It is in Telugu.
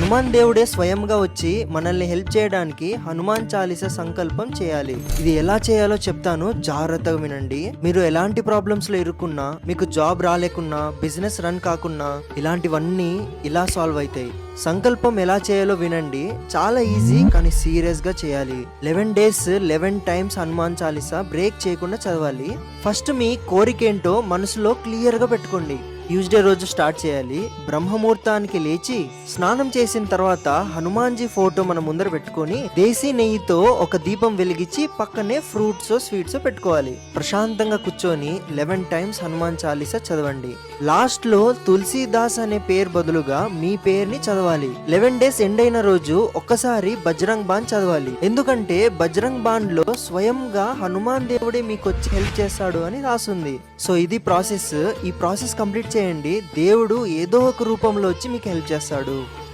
హనుమాన్ దేవుడే స్వయంగా వచ్చి మనల్ని హెల్ప్ చేయడానికి హనుమాన్ చాలీసా సంకల్పం చేయాలి. ఇది ఎలా చేయాలో చెప్తాను, జాగ్రత్తగా వినండి. మీరు ఎలాంటి ప్రాబ్లమ్స్ లో ఇరుక్కున్నా, మీకు జాబ్ రాలేకున్నా, బిజినెస్ రన్ కాకున్నా, ఇలాంటివన్నీ ఇలా సాల్వ్ అవుతాయి. సంకల్పం ఎలా చేయాలో వినండి. చాలా ఈజీ కానీ సీరియస్ గా చేయాలి. 11 days 11 times Hanuman Chalisa break చేయకుండా చదవాలి. ఫస్ట్ మీ కోరికేంటో మనసులో క్లియర్ గా పెట్టుకోండి. ట్యూస్డే రోజు స్టార్ట్ చేయాలి. బ్రహ్మముహూర్తానికి లేచి స్నానం చేసిన తర్వాత హనుమాన్జీ ఫోటో మన ముందర పెట్టుకొని దేశీ నెయ్యితో ఒక దీపం వెలిగించి పక్కనే ఫ్రూట్స్ స్వీట్స్ పెట్టుకోవాలి. ప్రశాంతంగా కూర్చొని 11 times హనుమాన్ చాలీసా చదవండి. లాస్ట్ లో తులసీదాస్ అనే పేరు బదులుగా మీ పేరుని చదవాలి. 11 days ఎండ్ అయిన రోజు ఒక్కసారి బజరంగ్ బాన్ చదవాలి. ఎందుకంటే బజరంగ్ బాన్ లో స్వయంగా హనుమాన్ దేవుడే మీకు వచ్చి హెల్ప్ చేస్తాడు అని రాసుంది. సో ఇది ప్రాసెస్. ఈ ప్రాసెస్ కంప్లీట్ చేయండి. దేవుడు ఏదో ఒక రూపంలో వచ్చి మీకు హెల్ప్ చేస్తాడు.